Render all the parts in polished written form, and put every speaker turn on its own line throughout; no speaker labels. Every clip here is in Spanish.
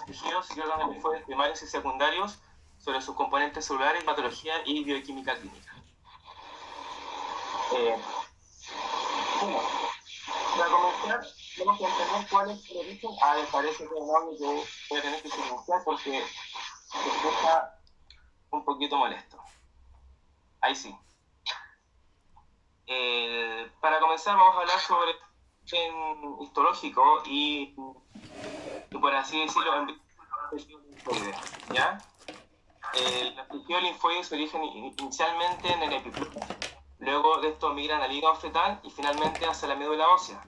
tejidos y órganos linfoides primarios y secundarios, sobre sus componentes celulares, patología y bioquímica clínica. Bueno, para comenzar, tenemos que entender cuál es el origen. Me parece que no, que voy a tener que silenciar porque se escucha un poquito molesto. Ahí sí. Para comenzar, vamos a hablar sobre el origen histológico y por así decirlo, en tejido linfoide, ¿ya? Los tejidos linfoides se origen inicialmente en el epiplasma. Luego de esto migran al hígado fetal y finalmente hacia la médula ósea,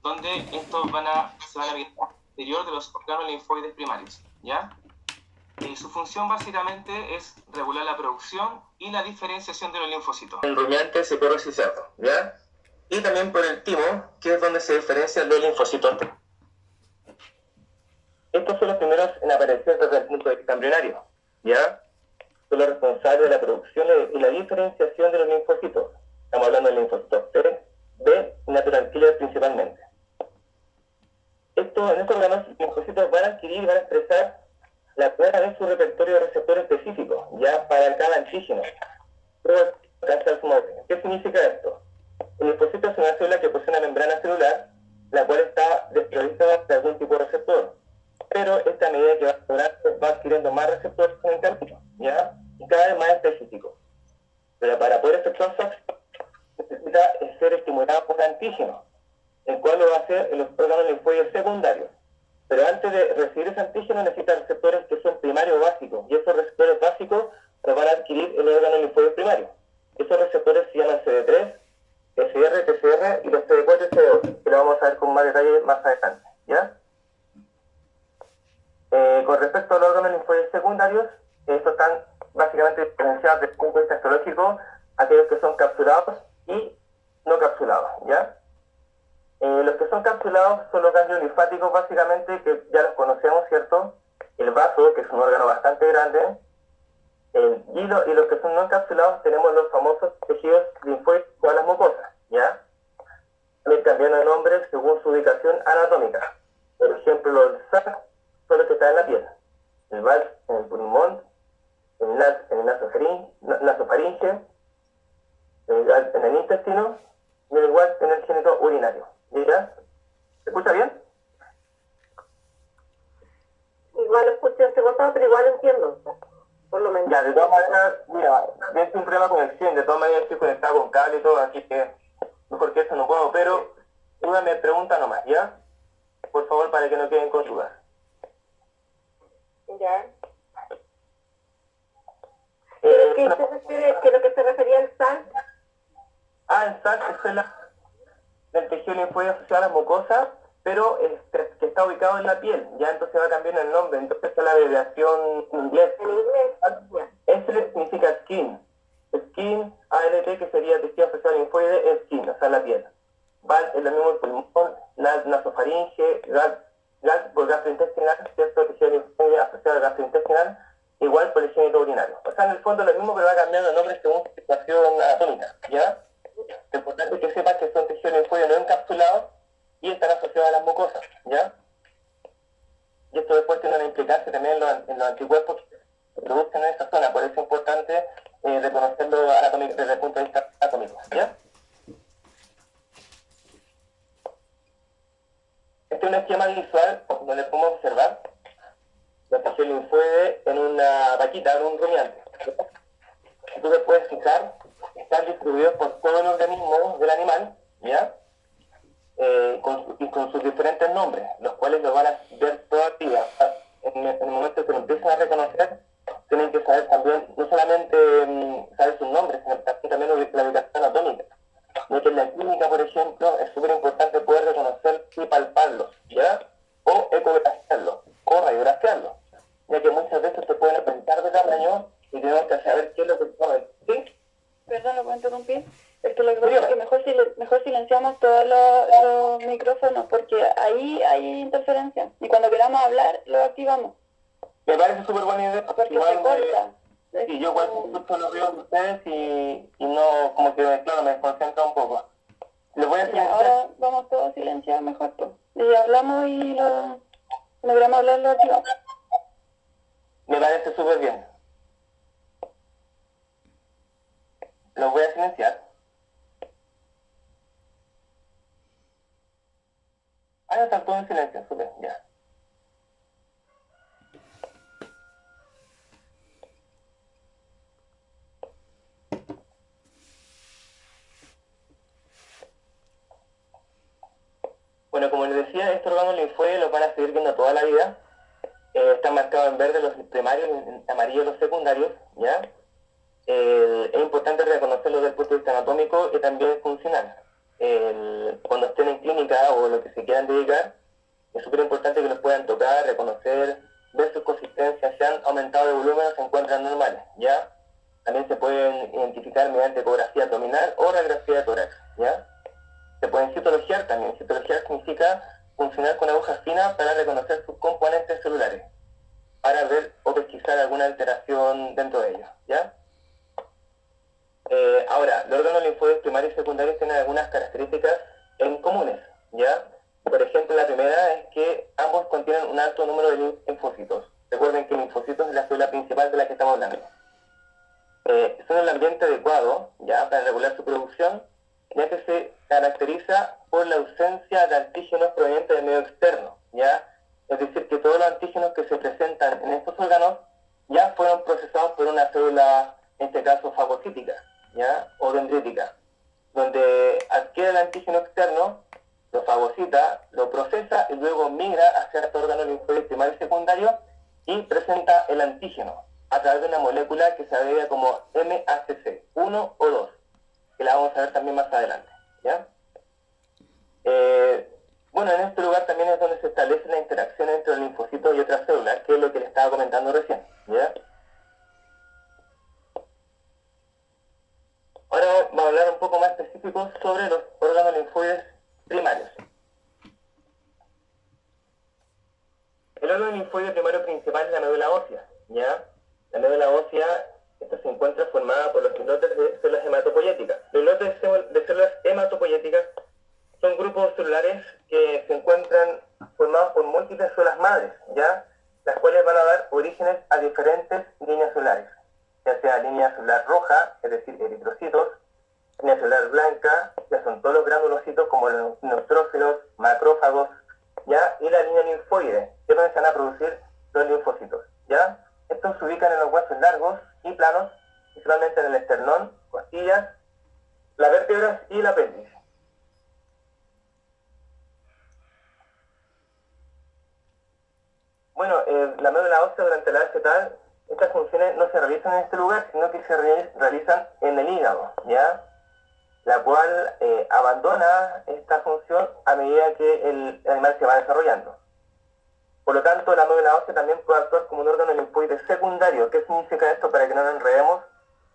donde estos se van a migrar al interior de los órganos linfoides primarios, ¿ya? Su función básicamente es regular la producción y la diferenciación de los linfocitos. En rumiantes y perros y cerdos, ¿ya? Y también por el timo, que es donde se diferencian los linfocitos. Estos son los primeros en aparecer desde el punto de vista embrionario, ¿ya? Son los responsables de la producción y la diferenciación de los linfocitos. Estamos hablando de linfocitos T, B y natural killer principalmente. En estos órganos, los linfocitos van a adquirir y van a expresar la primera vez su repertorio de receptores específicos, ya para cada antígeno. ¿Qué significa esto? El linfocito es una célula que posee una membrana celular, la cual está desprovista de algún tipo de receptor. Pero esta medida que va adquiriendo más receptores en el camino, ¿ya? Y cada vez más específicos. Pero para poder efectuar su acción, necesita ser estimulado por un antígeno, el cual lo va a hacer en los órganos linfoides secundarios. Pero antes de recibir ese antígeno necesita receptores que son primarios o básicos, y esos receptores básicos los van a adquirir en el órgano linfoide primario. Esos receptores se llaman CD3, SR, TCR y los CD4 y CD8, que lo vamos a ver con más detalle más adelante, ¿ya? Con respecto a los órganos linfoides secundarios, estos están básicamente diferenciados desde el punto de vista histológico, aquellos que son capsulados y no capsulados, ¿ya? Los que son capsulados son los ganglios linfáticos, básicamente, que ya los conocemos, ¿cierto? El vaso, que es un órgano bastante grande, y los que son no encapsulados tenemos los famosos tejidos linfoides o las mucosas, ¿ya? También cambiando de nombre según su ubicación anatómica. Por ejemplo, los SAC son los que están en la piel, el VALS en el pulmón, en el nasofaringe, en el intestino y el igual en el genito urinario. ¿Ya? ¿Se escucha bien?
Igual lo escuché entrecortado, pero igual entiendo, por lo menos.
Ya, de todas maneras, mira, es un problema con el 100, de todas maneras estoy conectado con cable y todo, así que mejor que eso no puedo, pero una me pregunta nomás, ¿ya? Por favor, para que no queden con dudas.
Ya. ¿Qué se refiere, que lo que se refería al SAL?
El SAC es del tejido linfoide asociado a las mucosas, pero que está ubicado en la piel, ya entonces va cambiando el nombre, entonces está la abreviación en inglés.
En inglés.
S significa skin, ALT, que sería tejido asociado al linfoide, es skin, o sea, la piel. VAL es lo mismo el pulmón, nasofaringe, GAL por gastrointestinal, ¿cierto? Tejido linfoide asociado al gastrointestinal, igual por el genito urinario. O sea, en el fondo lo mismo, pero va cambiando el nombre según su situación anatómica, ¿ya? Lo importante es que sepas que son tejidos linfoides no encapsulados y están asociados a las mucosas, ¿ya? Y esto después tiene una implicancia también en los anticuerpos que se producen en esa zona, por eso es importante reconocerlo desde el punto de vista anatómico, ¿ya? Este es un esquema visual donde podemos observar los tejidos linfoides en una vaquita, en un rumiante. Si tú te puedes fijar, están distribuidos por todo el organismo del animal, ¿ya? Con sus diferentes nombres, los cuales lo van a ver toda vida. En el momento que lo empiezan a reconocer, tienen que saber también, no solamente saber sus nombres, sino también la ubicación anatómica. Ya que en la clínica, por ejemplo, es súper importante poder reconocer y palparlos, ¿ya? O ecografiarlos, o radiografiarlos, ya que muchas veces te pueden aumentar de tamaño y tenemos que saber qué es lo que saben, ¿sí?
Perdón, ¿lo puedo interrumpir? Es que lo que pasa es que mejor silenciamos todos los micrófonos porque ahí hay interferencia. Y cuando queramos hablar, lo activamos.
Me parece súper buena idea.
Porque igual, se corta.
Sí, yo igual escucho los ruidos de ustedes y no, como que, claro, me desconcentra un poco. Les voy a silenciar.
Ahora vamos todos a silenciar mejor. Pues. Y hablamos y lo queremos hablar, lo activamos.
Me parece súper bien. Los voy a silenciar. Ah, ya están todos en silencio, súper, ya. Bueno, como les decía, estos órganos linfoides los van a seguir viendo toda la vida. Están marcados en verde los primarios, en amarillo los secundarios, ¿ya? Es importante reconocerlos desde el punto de vista anatómico y también funcional. Cuando estén en clínica o lo que se quieran dedicar, es súper importante que los puedan tocar, reconocer, ver su consistencia, si han aumentado de volumen o se encuentran normales, ¿ya? También se pueden identificar mediante ecografía abdominal o radiografía de tórax, ¿ya? Se pueden citologiar también. Citologiar significa funcionar con aguja fina para reconocer sus componentes celulares, para ver o pesquisar alguna alteración dentro de ellos, ¿ya? Ahora, los órganos linfoides primarios y secundarios tienen algunas características en comunes, ¿ya? Por ejemplo, la primera es que ambos contienen un alto número de linfocitos. Recuerden que el linfocito es la célula principal de la que estamos hablando. Son el ambiente adecuado, ¿ya? Para regular su producción, ya que se caracteriza por la ausencia de antígenos provenientes del medio externo, ¿ya? Es decir, que todos los antígenos que se presentan en estos órganos ya fueron procesados por una célula, en este caso fagocítica, ¿ya? O dendrítica, donde adquiere el antígeno externo, lo fagocita, lo procesa y luego migra hacia este órgano linfoide primario y secundario y presenta el antígeno a través de una molécula que se abrevia como MHC, 1 o 2, que la vamos a ver también más adelante, ¿ya? Bueno, en este lugar también es donde se establece la interacción entre los linfocitos y otras células, que es lo que les estaba comentando recién, ¿ya? Ahora vamos a hablar un poco más específico sobre los órganos linfoides primarios. El órgano linfoide primario principal es la médula ósea, ¿ya? La médula ósea, esta se encuentra formada por los islotes de células hematopoyéticas. Los islotes de células hematopoyéticas son grupos celulares que se encuentran formados por múltiples células madres, ¿ya? Las cuales van a dar orígenes a diferentes líneas celulares, ya sea línea celular roja, es decir, eritrocitos, línea celular blanca, ya son todos los granulocitos como los neutrófilos, macrófagos, ¿ya? Y la línea linfoide, que es donde se van a producir los linfocitos, ¿ya? Estos se ubican en los huesos largos y planos, principalmente en el esternón, costillas, las vértebras y la pelvis. Bueno, la médula ósea durante la edad fetal, estas funciones no se realizan en este lugar, sino que se realizan en el hígado, ¿ya? La cual abandona esta función a medida que el animal se va desarrollando. Por lo tanto, la médula ósea también puede actuar como un órgano linfoide secundario. ¿Qué significa esto? Para que no nos enredemos,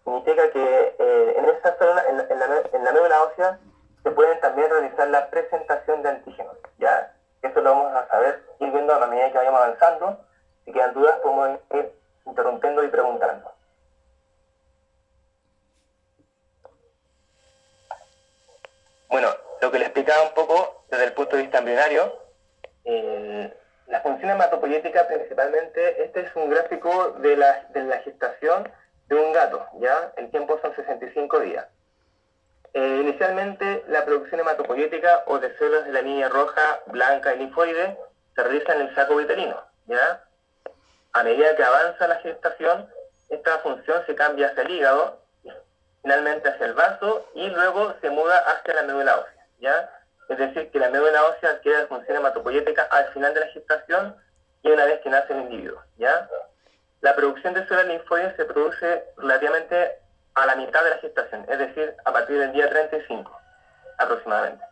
significa que en esta zona, en la médula ósea, se pueden también realizar la presentación de antígenos, ¿ya? Eso lo vamos a saber ir viendo a medida que vayamos avanzando. Si quedan dudas, podemos ir interrumpiendo y preguntando. Bueno, lo que les explicaba un poco desde el punto de vista embrionario, la función hematopoyética principalmente, este es un gráfico de la gestación de un gato, ¿ya? El tiempo son 65 días. Inicialmente, la producción hematopoyética o de células de la línea roja, blanca y linfoide se realiza en el saco uterino, ¿ya? A medida que avanza la gestación, esta función se cambia hacia el hígado, finalmente hacia el vaso y luego se muda hacia la médula ósea, ¿ya? Es decir, que la médula ósea adquiere la función hematopoyética al final de la gestación y una vez que nace el individuo, ¿ya? La producción de células linfoides se produce relativamente a la mitad de la gestación, es decir, a partir del día 35, aproximadamente.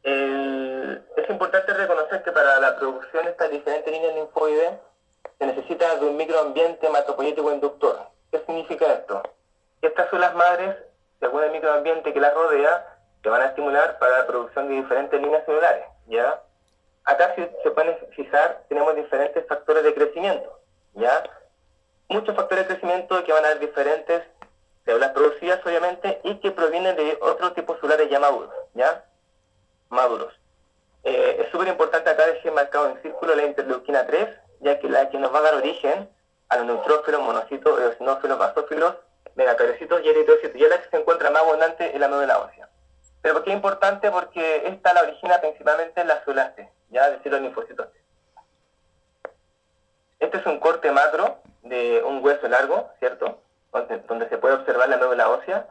Es importante reconocer que para la producción de estas diferentes líneas linfoides se necesita de un microambiente hematopoyético inductor. ¿Qué significa esto? Que estas células madres, según el microambiente que las rodea, se van a estimular para la producción de diferentes líneas celulares, ¿ya? Acá, si se pueden fijar, tenemos diferentes factores de crecimiento, ¿ya? Muchos factores de crecimiento que van a dar diferentes células producidas, obviamente, y que provienen de otros tipos celulares ya maduros, ¿ya? Maduros. Es súper importante acá dejar marcado en círculo la interleuquina 3 ya que la que nos va a dar origen a los neutrófilos, monocitos, eosinófilos, basófilos, megacaricitos y eritrocitos, y es la que se encuentra más abundante en la médula ósea. ¿Pero por qué es importante? Porque esta la origina principalmente en las células T, ya, es decir, los linfocitos T. Este es un corte macro de un hueso largo, ¿cierto? Donde se puede observar la médula ósea,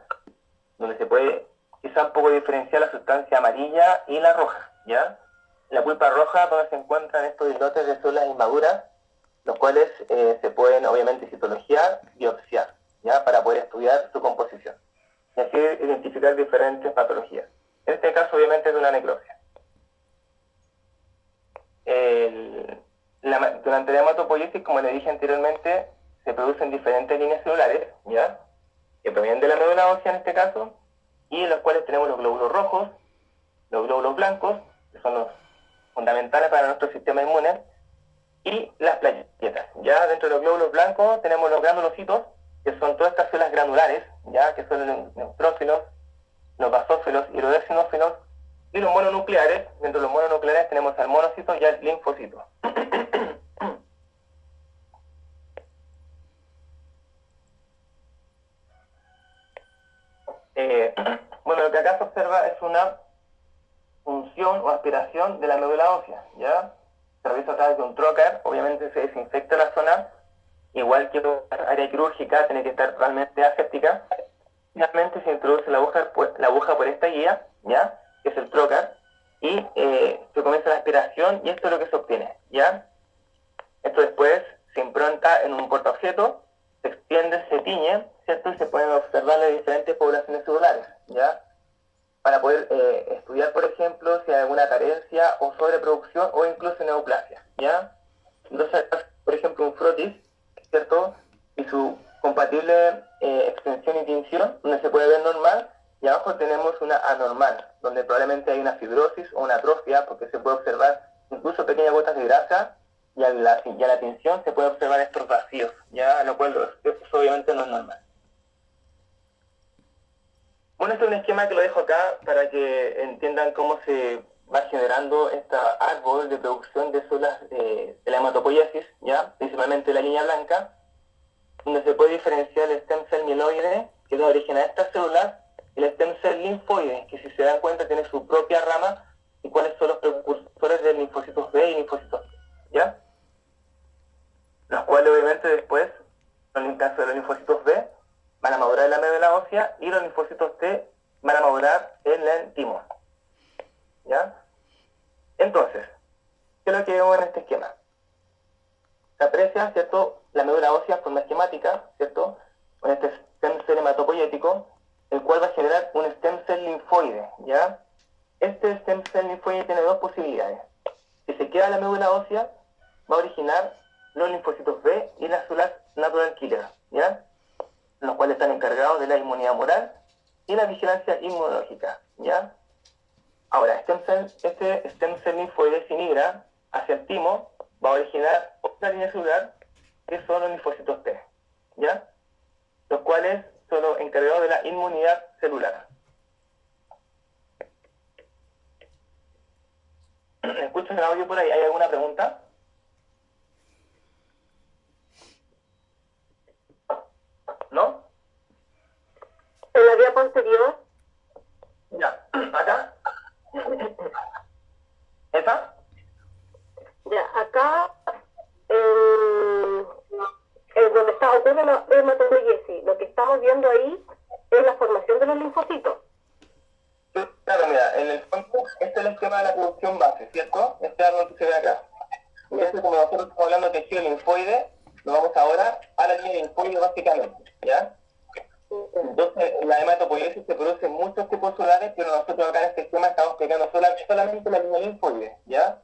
donde se puede quizá un poco diferenciar la sustancia amarilla y la roja, ¿ya? La pulpa roja, donde se encuentran estos islotes de células inmaduras, los cuales se pueden obviamente citologiar, biopsiar, ¿ya? Para poder estudiar su composición y así identificar diferentes patologías. En este caso obviamente es de una necropsia. Durante la hematopoiesis, como le dije anteriormente, se producen diferentes líneas celulares, ¿ya? Que provienen de la médula ósea en este caso, y en los cuales tenemos los glóbulos rojos, los glóbulos blancos, que son los fundamentales para nuestro sistema inmune, y las plaquetas. Ya dentro de los glóbulos blancos tenemos los granulocitos, que son todas estas células granulares, ya que son los neutrófilos, los basófilos y los eosinófilos, y los mononucleares. Dentro de los mononucleares tenemos al monocito y al linfocito. Bueno, lo que acá se observa es una función o aspiración de la médula ósea, ¿ya? Se realiza a través de un trocar, obviamente se desinfecta la zona, igual que la área quirúrgica, tiene que estar totalmente aséptica. Finalmente se introduce la aguja por esta guía, ¿ya? Que es el trocar, y se comienza la aspiración, y esto es lo que se obtiene, ¿ya? Esto después se impronta en un portaobjeto, se extiende, se tiñe, ¿cierto? Y se pueden observar las diferentes poblaciones celulares, ¿ya? Para poder estudiar, por ejemplo, si hay alguna carencia o sobreproducción o incluso neoplasia, ¿ya? Entonces, por ejemplo, un frotis, ¿cierto? Y su compatible extensión y tinción, donde se puede ver normal, y abajo tenemos una anormal, donde probablemente hay una fibrosis o una atrofia, porque se puede observar incluso pequeñas gotas de grasa, y a la tinción se puede observar estos vacíos, ¿ya? Lo cual eso obviamente no es normal. Bueno, este es un esquema que lo dejo acá para que entiendan cómo se va generando este árbol de producción de células de la hematopoiesis, ¿ya? Principalmente la línea blanca, donde se puede diferenciar el stem cell mieloide, que da origen a estas células, y el stem cell linfoide, que si se dan cuenta tiene su propia rama, y cuáles son los precursores de linfocitos B y linfocitos T, ¿ya? Los cuales obviamente después, en el caso de los linfocitos B, van a madurar en la médula ósea, y los linfocitos T van a madurar en el timo, ¿ya? Entonces, ¿qué es lo que vemos en este esquema? Se aprecia, ¿cierto?, la médula ósea en forma esquemática, ¿cierto?, con este stem cell hematopoyético, el cual va a generar un stem cell linfoide, ¿ya? Este stem cell linfoide tiene dos posibilidades. Si se queda en la médula ósea, va a originar los linfocitos B y las células natural killer, ¿ya? Los cuales están encargados de la inmunidad moral y la vigilancia inmunológica, ¿ya? Ahora, este stem cell linfoide se migra hacia el timo, va a originar otra línea celular, que son los linfocitos T, ¿ya? Los cuales son los encargados de la inmunidad celular. ¿Escuchan el audio por ahí? ¿Hay alguna pregunta? ¿No?
En la vía posterior.
Ya. ¿Acá? ¿Esa?
Ya, acá, donde ocurre la hematopoiesis, lo que estamos viendo ahí es la formación de los linfocitos.
Claro, mira, en el fondo, este es el esquema de la producción base, ¿cierto? Este árbol que se ve acá. Y este, como nosotros estamos hablando de tejido linfoide, nos vamos ahora a la línea linfoide básicamente, ¿ya? Entonces, en la hematopoiesis se producen muchos tipos celulares, pero nosotros acá en este esquema estamos pegando solamente la línea linfoide, ¿ya?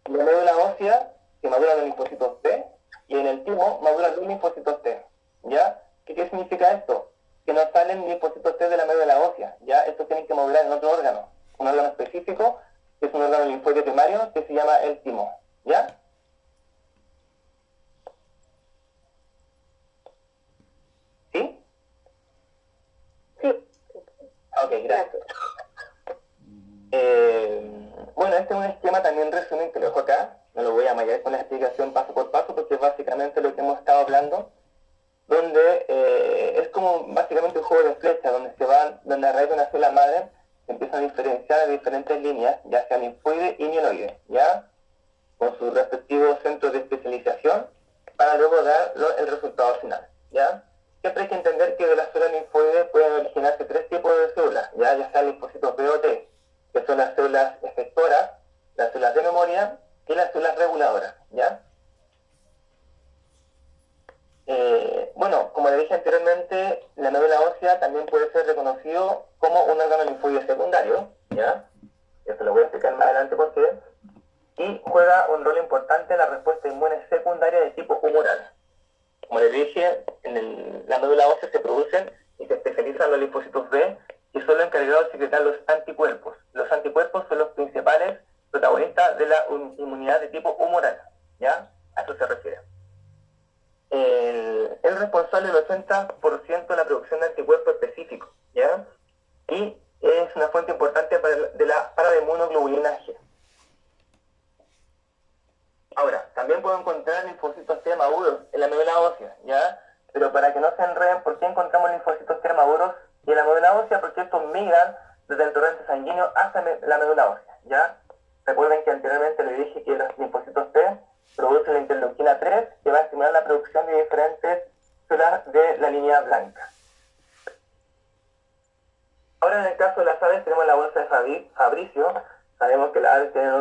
La médula ósea, que madura los linfocitos T, y en el timo maduran los linfocitos T, ¿ya? ¿Qué significa esto? Que no salen linfocitos T de la médula ósea, ¿ya? Estos tienen que madurar en otro órgano, un órgano específico, que es un órgano linfoide primario, que se llama el timo, ¿ya? ¿Sí?
Sí.
Ok, gracias. Bueno, este es un esquema también resumen que lo dejo acá, no lo voy a vamos a ir con la explicación paso por paso, porque es básicamente lo que hemos estado hablando, donde es como básicamente un juego de flechas, donde a raíz de una célula madre se empiezan a diferenciar en diferentes líneas, ya sea linfoide y mieloide, ¿ya? Con sus respectivos centros de especialización, para luego dar el resultado final, ¿ya? Siempre hay que entender que de las células linfoides pueden originarse tres tipos de células, ya sean linfocitos B o T, que son las células efectoras, las células de memoria y las células reguladoras, ¿ya? Bueno, como le dije anteriormente, la médula ósea también puede ser reconocido como un órgano linfoide secundario, ¿ya? Esto lo voy a explicar más adelante por qué. Y juega un rol importante en la respuesta inmune secundaria de tipo humoral. Como les dije, la médula ósea se producen y se especializan los linfocitos B, y son los encargados de secretar los anticuerpos. Los anticuerpos son los principales protagonistas de la inmunidad de tipo humoral, ¿ya? A eso se refiere. Es responsable del 80% de la producción de anticuerpos específicos, ¿ya? Y es una fuente importante para la inmunoglobulina G. Ahora, también puedo encontrar linfocitos T maduros en la médula ósea, ¿ya? Pero para que no se enreden, ¿por qué encontramos linfocitos T maduros en la médula ósea? Porque estos migran desde el torrente sanguíneo hacia la médula ósea, ¿ya? Recuerden que anteriormente les dije que los linfocitos T producen la interleuquina 3, que va a estimular la producción de diferentes células de la línea blanca. Ahora, en el caso de las aves, tenemos la bolsa de Fabricio. Sabemos que las aves tienen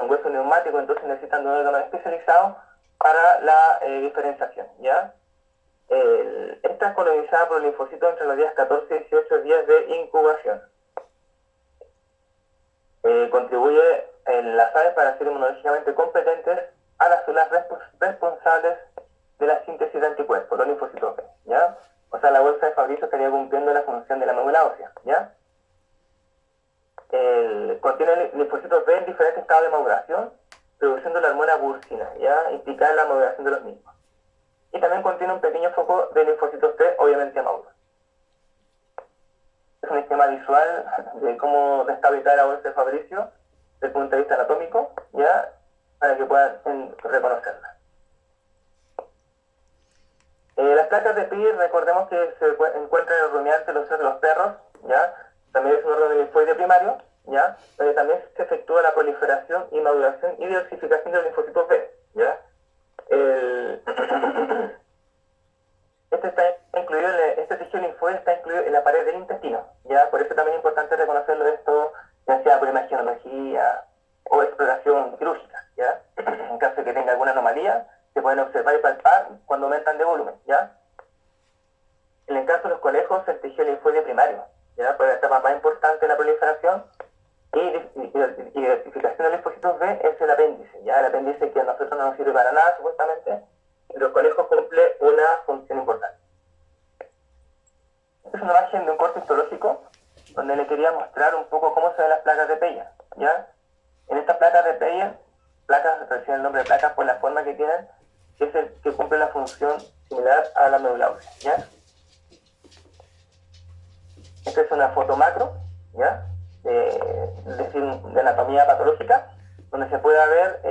hueso neumático, entonces necesitan un órgano especializado para la diferenciación, ¿ya? Esta es colonizada por linfocitos entre los días 14 y 18 días de incubación. Contribuye en las aves para ser inmunológicamente competentes a las células responsables de la síntesis de anticuerpos, los linfocitos B, ¿ya? O sea, la bolsa de Fabricio estaría cumpliendo la función de la médula ósea, ¿ya? Contiene linfocitos B en diferentes estados de maduración, produciendo la hormona bursina, ¿ya? Implicada en la maduración de los mismos. Y también contiene un pequeño foco de linfocitos T, obviamente maduros. Es un esquema visual de cómo está ubicada la bolsa de Fabricio desde el punto de vista anatómico, ¿ya? Para que puedan reconocerla. Las placas de Pir, recordemos que se encuentran en el rumiante, los sesos de los perros, ¿ya? También es un órgano linfoide primario, ¿ya? Donde también se efectúa la proliferación y maduración y diversificación de los linfocitos B, ¿ya? Este tejido linfoide está incluido en la pared del intestino, ¿ya? Por eso también es importante reconocerlo de esto, ya sea por imagenología o exploración quirúrgica, ¿ya? En caso de que tenga alguna anomalía, se pueden observar y palpar cuando aumentan de volumen, ¿ya? En el caso de los conejos, el tejido linfoide primario, ¿ya? Pues la etapa más importante de la proliferación y diversificación de linfocitos B es el apéndice, ¿ya? El apéndice que a nosotros no nos sirve para nada, supuestamente, y los conejos cumple una función importante. Esta es una imagen de un corte histológico donde le quería mostrar un poco cómo se ven las placas de Peyer, ¿ya? En estas placas de Peyer, reciben el nombre de placas por la forma que tienen, que es el que cumple la función similar a la médula ósea, ¿ya? Esta es una foto macro, ¿ya? De anatomía patológica, donde se puede ver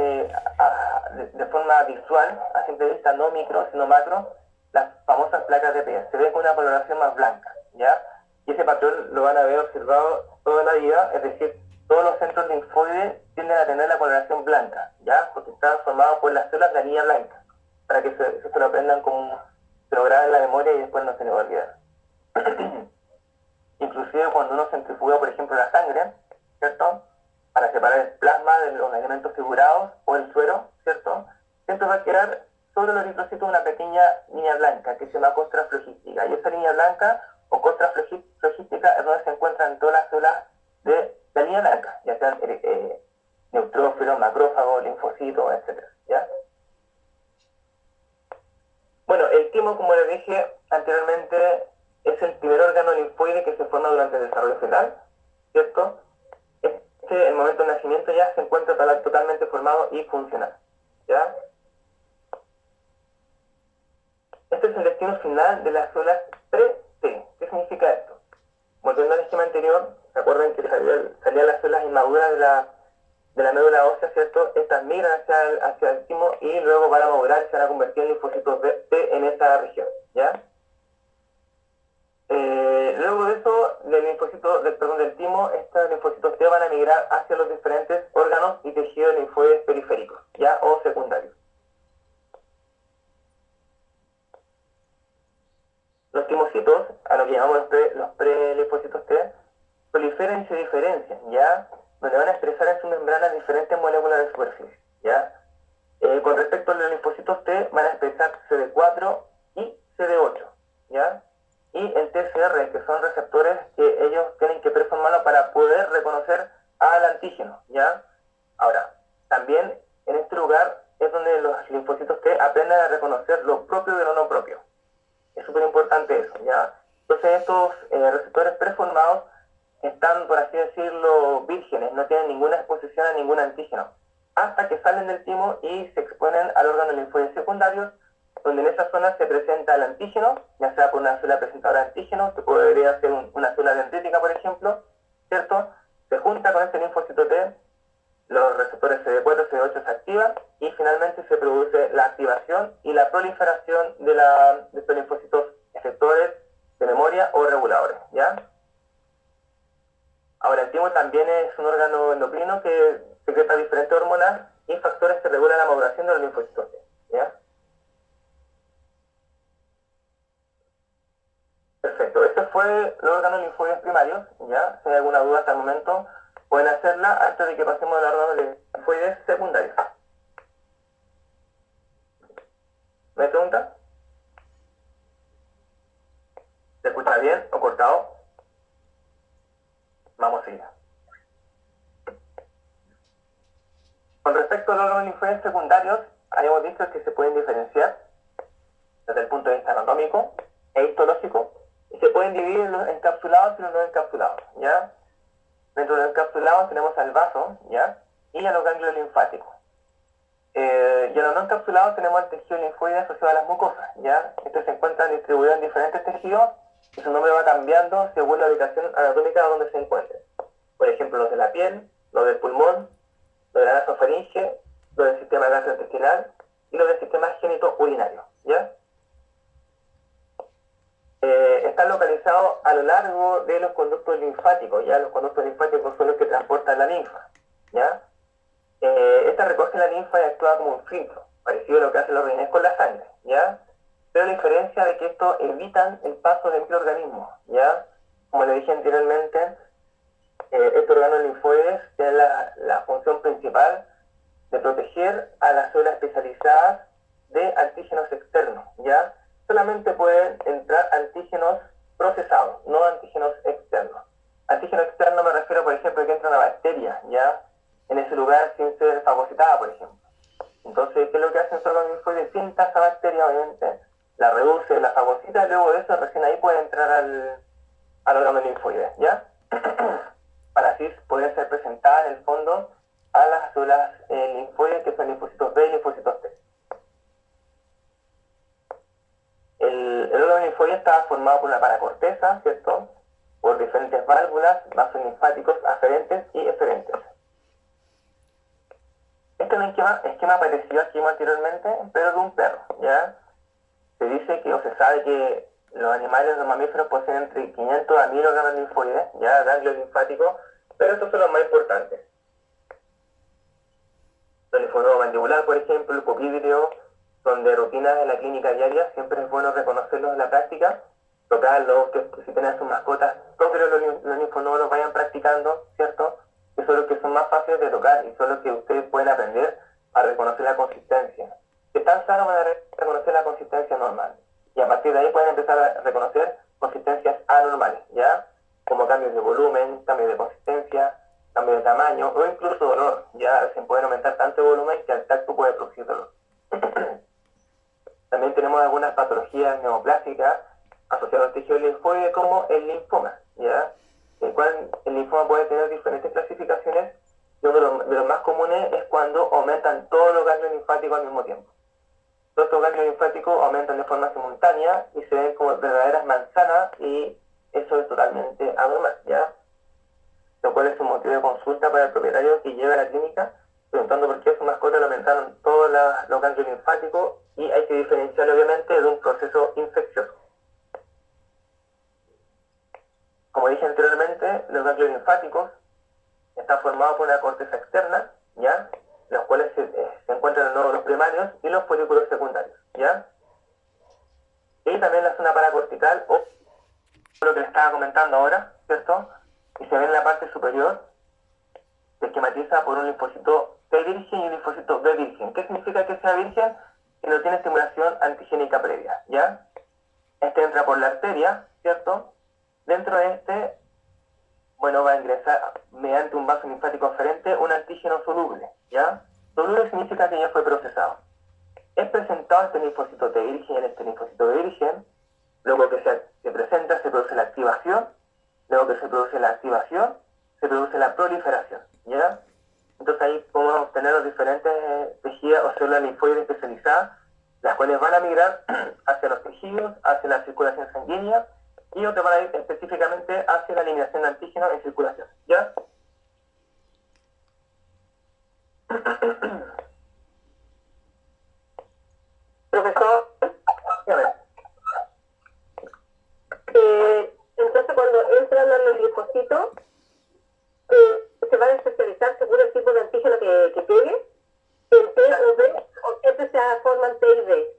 de forma visual, a simple vista, no micro, sino macro, las famosas placas de Peyer. Se ven con una coloración más blanca, ¿ya? Y ese patrón lo van a ver observado toda la vida, es decir, todos los centros linfoides tienden a tener la coloración blanca, ¿ya? Porque están formados por las células de la línea blanca, para que se lo aprendan como se lo graben en la memoria y después no se les va a olvidar. Inclusive cuando uno centrifuga, por ejemplo, la sangre, ¿cierto? Para separar el plasma de los elementos figurados o el suero, ¿cierto? Siempre va a quedar sobre los eritrocitos una pequeña línea blanca que se llama costra flojística. Y esa línea blanca o costra flojística es donde se encuentran todas las células de la línea blanca, ya sean neutrófilos, macrófagos, linfocitos, etc., ¿ya? Bueno, el timo, como les dije anteriormente, es el primer órgano linfoide que se forma durante el desarrollo fetal, ¿cierto? En el momento del nacimiento ya se encuentra totalmente formado y funcional, ¿ya? Este es el destino final de las células pre-T. ¿Qué significa esto? Volviendo al esquema anterior, ¿se acuerdan que salían las células inmaduras de la médula ósea, ¿cierto? Estas migran hacia el timo y luego van a madurar y se van a convertir en linfocitos T en esta región, ¿ya? Luego de eso, del timo, estos linfocitos T van a migrar hacia los diferentes órganos y tejidos linfoides periféricos, ¿ya? O secundarios. Los timocitos, a lo que llamamos los pre-linfocitos T, proliferan y se diferencian, ¿ya? Donde van a expresar en sus membranas diferentes moléculas de superficie, ¿ya? Con respecto a los linfocitos T, van a expresar CD4 y CD8, ¿ya? Y el TCR, que son receptores que ellos tienen que performarlo para poder reconocer al antígeno, ¿ya? Ahora, también en este lugar es donde los linfocitos T aprenden a reconocer lo propio de lo no propio. Es súper importante eso, ¿ya? Entonces estos receptores preformados están, por así decirlo, vírgenes, no tienen ninguna exposición a ningún antígeno, hasta que salen del timo y se exponen al órgano linfoide secundarios, donde en esa zona se presenta el antígeno, ya sea por una célula presentadora de antígeno, que podría ser una célula dendrítica, por ejemplo, ¿cierto? Se junta con este linfocito T, los receptores CD4, CD8 se activan y finalmente se produce la activación y la proliferación de estos linfocitos efectores de memoria o reguladores, ¿ya? Ahora, el timo también es un órgano endocrino que secreta diferentes hormonas y factores que regulan la maduración de los linfocitos T, ¿ya? Perfecto, este fue los órganos linfoides primarios, ¿ya? Si hay alguna duda hasta el momento, pueden hacerla antes de que pasemos a los órganos linfoides secundarios. ¿Me hay pregunta? ¿Se escucha bien o cortado? Vamos a seguir. Con respecto a los órganos linfoides secundarios, habíamos dicho que se pueden diferenciar desde el punto de vista anatómico e histológico y se pueden dividir en los encapsulados y los no encapsulados, ¿ya? Dentro de los encapsulados tenemos al vaso, ¿ya? Y a los ganglios linfáticos. Y a los no encapsulados tenemos el tejido linfoide asociado a las mucosas, ¿ya? Estos se encuentran distribuidos en diferentes tejidos y su nombre va cambiando según la ubicación anatómica donde se encuentren. Por ejemplo, los de la piel, los del pulmón, los de la nasofaringe, los del sistema gastrointestinal y los del sistema genito-urinario, ¿ya? Están localizados a lo largo de los conductos linfáticos, ¿ya? Los conductos linfáticos son los que transportan la linfa, ¿ya? Esta recoge la linfa y actúa como un filtro, parecido a lo que hacen los riñones con la sangre, ¿ya? Pero la diferencia de que estos evitan el paso de microorganismos, ¿ya? Como le dije anteriormente, estos órganos linfoides tienen la función principal de proteger a las células especializadas de antígenos externos, ¿ya? Solamente pueden entrar antígenos procesados, no antígenos externos. Antígeno externo me refiero, por ejemplo, que entra una bacteria, ¿ya? En ese lugar sin ser fagocitada, por ejemplo. Entonces, ¿qué es lo que hacen estos órganos linfoides? Sienta esa bacteria, obviamente, la reduce, la fagocita, y luego de eso recién ahí puede entrar al órgano linfoide, ¿ya? Para así poder ser presentada en el fondo a las células linfoides, que son linfocitos B y linfocitos T. El órgano linfoide está formado por una paracorteza, ¿cierto? Por diferentes válvulas, vasos linfáticos aferentes y eferentes. Este es un esquema parecido al que vimos anteriormente, pero de un perro, ¿ya? Se dice que, o se sabe que los animales, los mamíferos, poseen entre 500 a 1000 órganos linfoides, ya, ganglios linfáticos, pero estos son los más importantes. El linfonodo mandibular, por ejemplo, el pupídeo, son de rutinas de la clínica diaria, siempre es bueno reconocerlos en la práctica, tocarlos, que si tienen sus mascotas, todos los linfonodos los vayan practicando, ¿cierto? Que son los que son más fáciles de tocar y son los que ustedes pueden aprender a reconocer la consistencia. Si están sanos van a reconocer la consistencia normal y a partir de ahí pueden empezar a reconocer consistencias anormales, ¿ya? Como cambios de volumen, cambios de consistencia, cambios de tamaño o incluso dolor, ya se pueden aumentar tanto de volumen que al tacto puede producir dolor. También tenemos algunas patologías neoplásicas asociadas al tejido linfoide como el linfoma, ¿ya? El cual el linfoma puede tener diferentes clasificaciones y uno de los más comunes es cuando aumentan todos los ganglios linfáticos al mismo tiempo. Todos estos ganglios linfáticos aumentan de forma simultánea y se ven como verdaderas manzanas y eso es totalmente anormal, ¿ya? lo cual es un motivo de consulta para el propietario que lleva a la clínica, preguntando por qué a su mascota le aumentaron todos los ganglios linfáticos, y hay que diferenciarlo obviamente de un proceso infeccioso. Como dije anteriormente, los ganglios linfáticos están formados por una corteza externa, ¿ya? Los cuales se encuentran en los nódulos primarios y los folículos secundarios, ¿ya? Y también la zona paracortical, o lo que les estaba comentando ahora, ¿cierto? Y se ve en la parte superior, se esquematiza por un linfocito T virgen y un linfocito B virgen. ¿Qué significa que sea virgen? Que no tiene estimulación antigénica previa, ¿ya? Este entra por la arteria, ¿cierto? Dentro de este, bueno, va a ingresar mediante un vaso linfático aferente un antígeno soluble, ¿ya? Soluble significa que ya fue procesado. Es presentado este linfocito T virgen y este linfocito B virgen. Luego que se presenta, se produce la activación. Luego que se produce la activación, se produce la proliferación, ¿ya? Entonces ahí podemos obtener los diferentes tejidos o células linfoides especializadas, las cuales van a migrar hacia los tejidos, hacia la circulación sanguínea, y otras van a ir específicamente hacia la eliminación de antígenos en circulación, ¿ya?
Profesor, entonces cuando entran a los linfocitos, se van a especializar según el tipo de antígeno que pegue, en T o B, o siempre se forman T y B.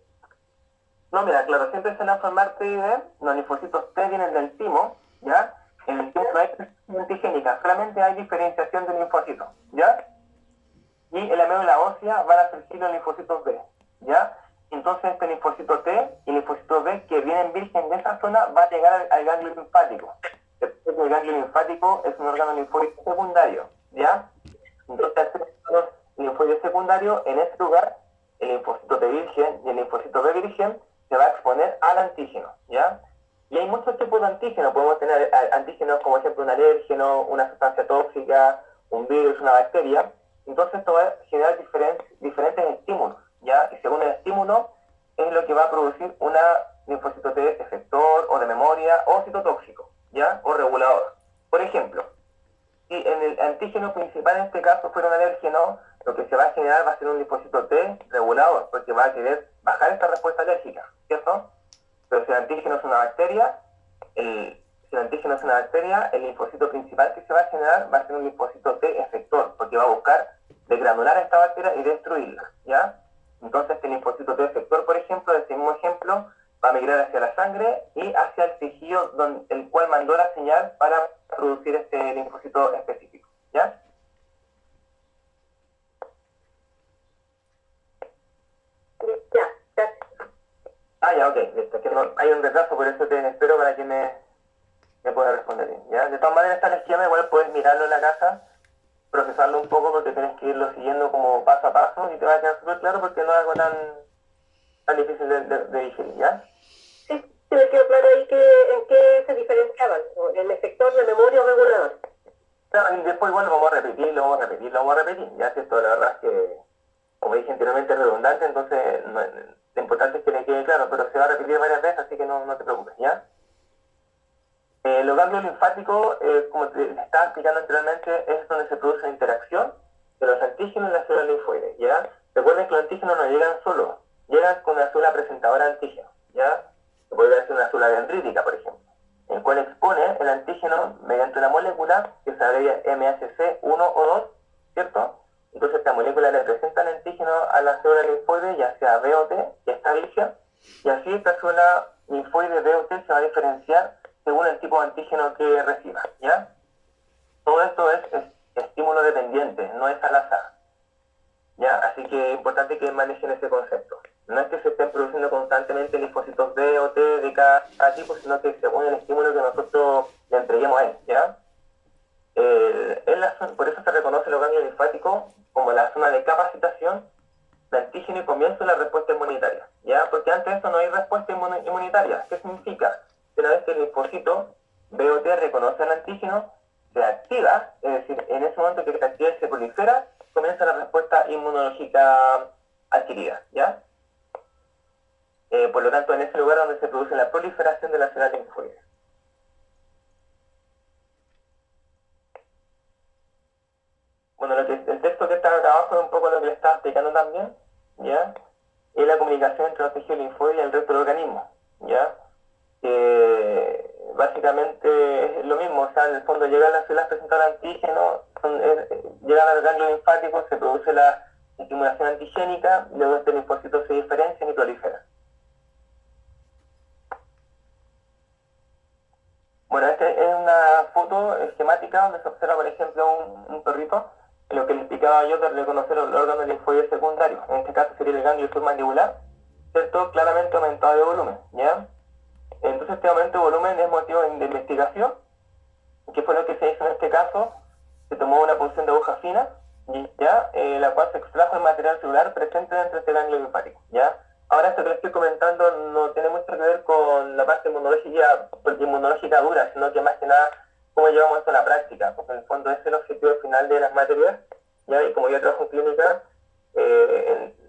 No, mira, claro, siempre se van a formar T y B, los linfocitos T vienen del timo, ¿ya? En el timo no hay presencia antigénica, solamente hay diferenciación de linfocitos, ¿ya? Y en la médula ósea van a surgir los linfocitos B, ¿ya? Entonces este linfocito T y linfocito B que vienen virgen de esa zona va a llegar al ganglio linfático. El ganglio linfático es un órgano linfóide secundario, ¿ya? Entonces los linfoides secundarios, en ese lugar, el linfocito T virgen y el linfocito B virgen se va a exponer al antígeno, ¿ya? Y hay muchos tipos de antígenos. Podemos tener antígenos como, ejemplo, un alérgeno, una sustancia tóxica, un virus, una bacteria. Entonces esto va a generar diferentes estímulos, ¿ya? Y según el estímulo es lo que va a producir una linfocito T efector o de memoria o citotóxico, ¿ya? O regulador. Por ejemplo, si en el antígeno principal en este caso fuera un alérgeno, lo que se va a generar va a ser un linfocito T regulador, porque va a querer bajar esta respuesta alérgica, ¿cierto? Pero si el antígeno es una bacteria, el linfocito principal que se va a generar va a ser un linfocito T efector, porque va a buscar degranular a esta bacteria y destruirla, ¿ya? Entonces este linfocito T efector, por ejemplo, de este mismo ejemplo, va a migrar hacia la sangre y hacia el tejido el cual mandó la señal para producir este linfocito específico, ¿ya?
Ya, gracias.
Ah, ya, ok, listo. Que no, hay un retraso, por eso te espero para que me pueda responder bien, ¿ya? De todas maneras, está el esquema, igual puedes mirarlo en la casa, procesarlo un poco, porque tienes que irlo siguiendo como paso a paso y te va a quedar súper claro, porque no es algo tan difícil de digerir, ¿ya?
Sí, se me quedó claro ahí en qué se diferenciaban, el efector de memoria o regulador.
No, y después igual lo vamos a repetir, ya que esto la verdad es que, como dije anteriormente, es redundante, entonces lo importante es que le quede claro, pero se va a repetir varias veces, así que no te preocupes, ¿ya? Los ganglios linfáticos, como te estaba explicando anteriormente, es donde se produce la interacción de los antígenos y las células linfoides, ¿ya? Recuerden que los antígenos no llegan solos, llegan con una célula presentadora de antígeno, ¿ya? Se puede ser una célula dendrítica, por ejemplo, el cual expone el antígeno mediante una molécula que se abrevia MHC1 o 2, ¿cierto? Entonces esta molécula le presenta el antígeno a la célula linfoide, ya sea B o T, que está virgen, y así esta célula linfoide B o T se va a diferenciar según el tipo de antígeno que reciba, ¿ya? Todo esto es estímulo dependiente, no es al azar, ¿ya? Así que es importante que manejen ese concepto. No es que se estén produciendo constantemente linfocitos B o T de cada tipo, sino que según el estímulo que nosotros le entreguemos a él, ¿ya? Por eso se reconoce los ganglios linfáticos como la zona de capacitación de antígeno y comienzo de la respuesta inmunitaria, ¿ya? Porque antes de eso no hay respuesta inmunitaria. ¿Qué significa? Que una vez que el linfocito B o T reconoce el antígeno, se activa, es decir, en ese momento que se activa y se prolifera, comienza la respuesta inmunológica adquirida, ¿ya? Por lo tanto, en ese lugar donde se produce la proliferación de las células linfoides. que le estaba explicando también, ¿ya? Es la comunicación entre los tejidos linfoides y el resto del organismo, ¿ya? Básicamente es lo mismo, o sea, en el fondo llegan las células presentadas al antígeno, llegan al ganglio linfático, se produce la estimulación antigénica, luego este linfocito se diferencia y prolifera. Bueno, esta es una foto esquemática donde se observa, por ejemplo, un perrito, en lo que le explicaba yo de reconocer el órgano linfoide secundario. En este caso sería el ganglio submandibular, ¿cierto? Claramente aumentado de volumen, ¿ya? Entonces este aumento de volumen es motivo de investigación, que fue lo que se hizo en este caso. Se tomó una punción de aguja fina, ¿ya? La cual se extrajo el material celular presente dentro de este ganglio linfático, ¿ya? Ahora esto que les estoy comentando no tiene mucho que ver con la parte inmunológica dura, sino que más que nada cómo llevamos esto a la práctica, porque en el fondo ese es el objetivo final de las materias, ¿ya? Y como yo trabajo en clínica,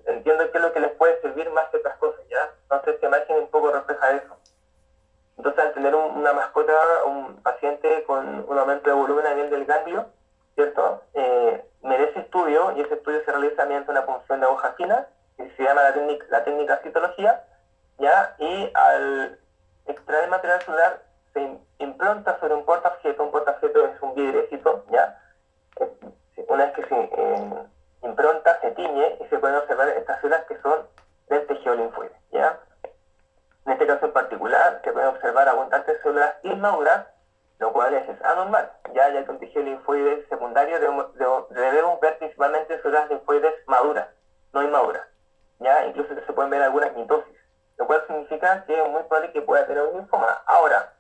entiendo qué es lo que les puede servir más que otras cosas, ¿ya? Entonces esta imagen un poco refleja eso. Entonces al tener una mascota, un paciente con un aumento de volumen a nivel del ganglio, ¿cierto? Merece estudio, y ese estudio se realiza mediante una punción de aguja fina, que se llama la técnica citología, ¿ya? Y al extraer el material celular se impronta sobre un portaobjeto es un vidriecito, ¿ya? Una vez que se impronta, se tiñe y se pueden observar estas células que son del tejido linfoide, ¿ya? En este caso en particular se pueden observar abundantes células inmaduras, lo cual es anormal, ya que un tejido linfoide secundario debemos ver principalmente células linfoides maduras, no inmaduras, ya incluso se pueden ver algunas mitosis, lo cual significa que es muy probable que pueda tener un linfoma. Ahora,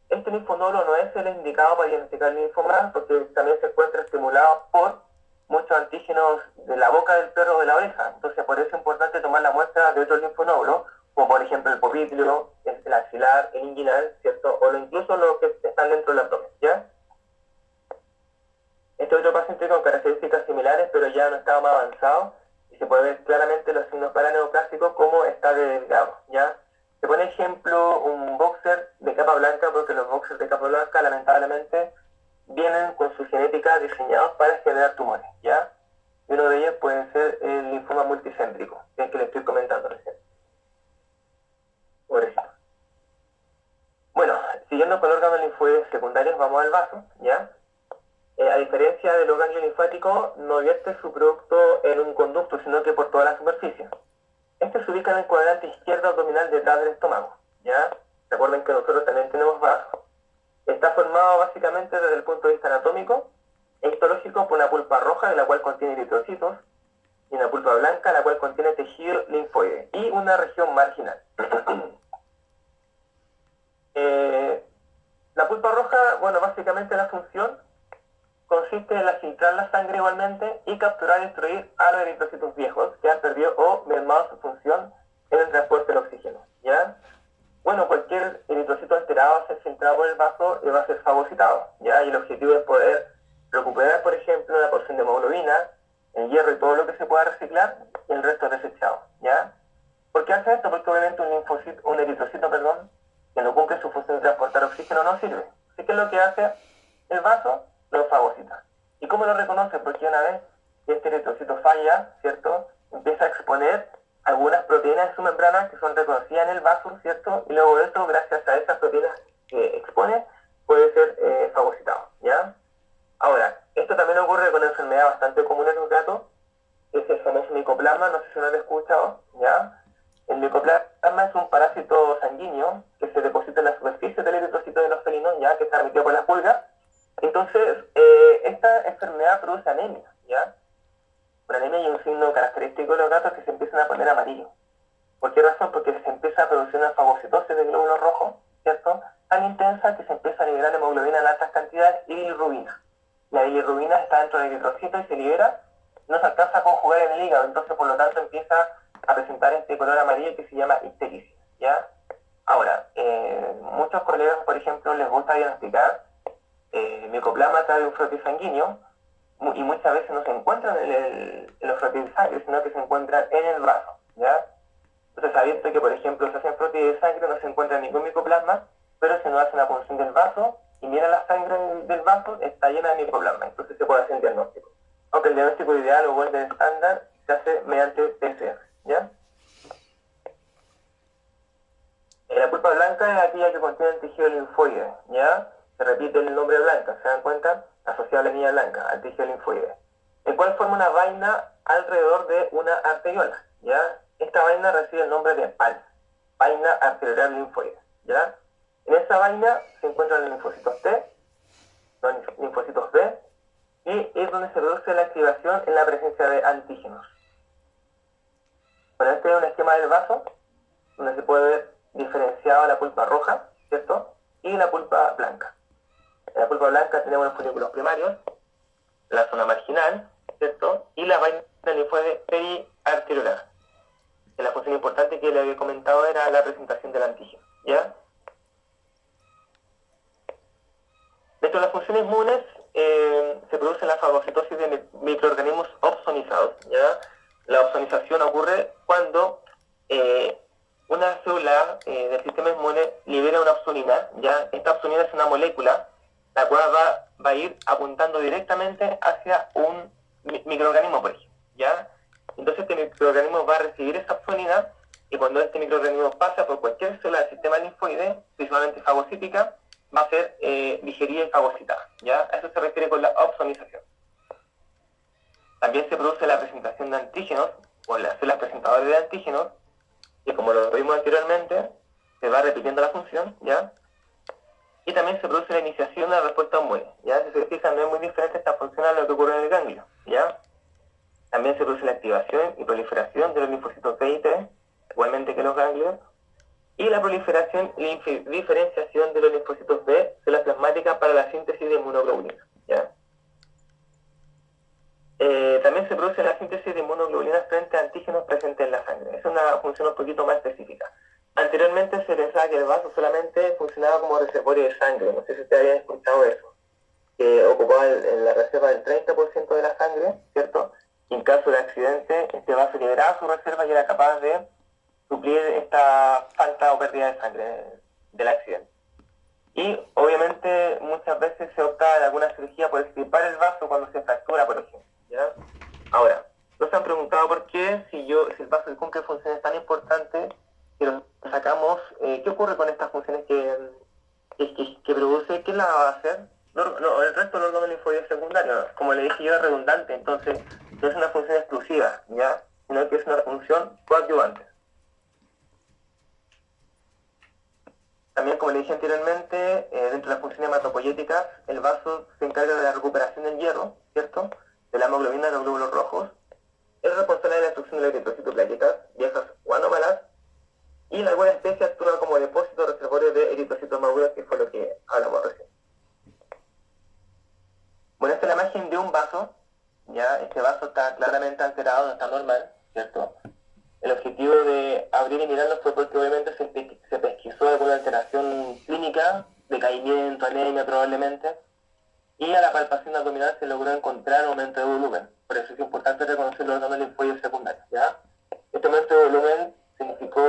este linfonodo no es el indicado para diagnosticar el linfoma porque también se encuentra estimulado por muchos antígenos de la boca del perro o de la oreja. Entonces por eso es importante tomar la muestra de otros linfonódulos, como por ejemplo el popliteo, el axilar, el inguinal, ¿cierto? O incluso los que están dentro del abdomen, ¿ya? Este otro paciente con características similares, pero ya no estaba más avanzado, y se puede ver claramente los signos paraneoplásticos como está delgado, ¿ya? Se pone ejemplo un boxer de capa blanca, porque los boxers de capa blanca lamentablemente vienen con su genética diseñados para generar tumores, ¿ya? Y uno de ellos puede ser el linfoma multicéntrico, que es el que le estoy comentando recién. Pobrecito. Bueno, siguiendo con los órganos linfoides secundarios, vamos al vaso, ¿ya? A diferencia del ganglio linfático, no vierte su producto en un conducto, sino que por toda la superficie. Este se ubica en el cuadrante izquierdo abdominal detrás del estómago, ¿ya? Recuerden que nosotros también tenemos vasos. Está formado básicamente desde el punto de vista anatómico e histológico por una pulpa roja, la cual contiene eritrocitos, y una pulpa blanca, la cual contiene tejido linfoide, y una región marginal. La pulpa roja, bueno, básicamente la función consiste en filtrar la sangre igualmente y capturar y destruir a los eritrocitos viejos que han perdido o mermado su función en el transporte del oxígeno, ¿ya? Bueno, cualquier eritrocito alterado va a ser filtrado por el vaso y va a ser fagocitado, ¿ya? Y el objetivo es poder recuperar, por ejemplo, la porción de hemoglobina, el hierro y todo lo que se pueda reciclar, y el resto es desechado, ¿ya? ¿Por qué hace esto? Porque obviamente un eritrocito, que no cumple su función de transportar oxígeno no sirve. Así que lo que hace el vaso, lo fagocita. ¿Y cómo lo reconoce? Porque una vez que este eritrocito falla, ¿cierto? Empieza a exponer algunas proteínas de su membrana que son reconocidas en el vaso, ¿cierto? Y luego de eso, gracias a esas proteínas que expone, puede ser fagocitado, ¿ya? Ahora, esto también ocurre con una enfermedad bastante común en los gatos, que es el famoso micoplasma, no sé si lo han escuchado, ¿ya? El micoplasma es un parásito sanguíneo que se deposita en la superficie del eritrocito de los felinos, ya que está transmitido por las pulgas. Entonces, esta enfermedad produce anemia, ¿ya? Una anemia y un signo característico de los gatos que se empiezan a poner amarillos. ¿Por qué razón? Porque se empieza a producir una fagocitosis de glóbulos rojos, ¿cierto? Tan intensa que se empieza a liberar hemoglobina en altas cantidades y bilirrubina. La bilirrubina está dentro del eritrocito y se libera, no se alcanza a conjugar en el hígado, entonces por lo tanto empieza a presentar este color amarillo que se llama ictericia, ¿ya? Ahora, muchos colegas, por ejemplo, les gusta diagnosticar micoplasma a través de un frotis sanguíneo, y muchas veces no se encuentran en los frotis de sangre, sino que se encuentran en el vaso, ¿ya? Entonces ha visto que, por ejemplo, se hacen frotis de sangre, no se encuentra ningún micoplasma, pero si no hace una punción del vaso y mira la sangre del vaso, está llena de micoplasma, entonces se puede hacer un diagnóstico. aunque el diagnóstico ideal o golden estándar se hace mediante PCR, ¿ya? La pulpa blanca es aquella que contiene el tejido linfoide, ¿ya? Se repite el nombre blanca, ¿se dan cuenta? Asociado a la línea blanca, al tejido linfoide, el cual forma una vaina alrededor de una arteriola, ¿ya? Esta vaina recibe el nombre de PAL, vaina arteriolar linfoide, ¿ya? En esa vaina se encuentran los linfocitos T, los linfocitos B, y es donde se produce la activación en la presencia de antígenos. Bueno, este es un esquema del vaso, donde se puede ver diferenciado la pulpa roja, ¿cierto? Y la pulpa blanca. En la pulpa blanca tenemos los folículos primarios, la zona marginal, ¿cierto? Y la vaina linfoide periarteriolar. La función importante que le había comentado era la presentación del antígeno, ¿ya? Dentro de las funciones inmunes se produce la fagocitosis de microorganismos opsonizados, ¿ya? La opsonización ocurre cuando una célula del sistema inmune libera una opsonina, ¿ya? Esta opsonina es una molécula la cual va a ir apuntando directamente hacia un microorganismo, por ejemplo, ¿ya? Entonces este microorganismo va a recibir esa opsonina y cuando este microorganismo pasa por cualquier célula del sistema linfoide, principalmente fagocítica, va a ser digerida y fagocitada, ¿ya? A eso se refiere con la opsonización. También se produce la presentación de antígenos, o las células presentadoras de antígenos, que como lo vimos anteriormente, se va repitiendo la función, ¿ya? Y también se produce la iniciación de la respuesta inmune, ¿ya? Si se fijan, no es muy diferente esta función a lo que ocurre en el ganglio, ¿ya? También se produce la activación y proliferación de los linfocitos B y T, igualmente que los ganglios, y la proliferación y diferenciación de los linfocitos B, células plasmáticas para la síntesis de inmunoglobulinas, ¿ya? También se produce la síntesis de inmunoglobulinas frente a antígenos presentes en la sangre. Es una función un poquito más específica. Anteriormente se pensaba que el vaso solamente funcionaba como reservorio de sangre, no sé si ustedes habían escuchado eso, que ocupaba la reserva del 30% de la sangre, ¿cierto? Y en caso de accidente, este vaso liberaba su reserva y era capaz de suplir esta falta o pérdida de sangre del accidente. Y obviamente muchas veces se opta en alguna cirugía por extirpar el vaso cuando se fractura, por ejemplo, ¿ya? Ahora, nos han preguntado por qué, si el vaso cumple funciones tan importantes, que lo sacamos, ¿qué ocurre con estas funciones que produce? ¿Qué la va a hacer? No, el resto del órgano linfoide secundario, como le dije yo, es redundante, entonces no es una función exclusiva, ¿ya? Sino que es una función coadyuvante. También, como le dije anteriormente, dentro de las funciones hematopoyéticas, el vaso se encarga de la recuperación del hierro, ¿cierto? De la hemoglobina de los glóbulos rojos. Es responsable de la destrucción de los eritrocitos plaquetas, viejas o anómalas. Y en alguna especie actúa como depósito reservorio de eritrocitos maduros, que fue lo que hablamos recién. Bueno, esta es la imagen de un vaso. Ya, este vaso está claramente alterado, no está normal, ¿cierto? El objetivo de abrir y mirarlo fue porque obviamente se pesquisó alguna alteración clínica, decaimiento, anemia probablemente, y a la palpación abdominal se logró encontrar un aumento de volumen. Por eso es importante reconocer los órganos linfoides secundarios, ¿ya? Este aumento de volumen significó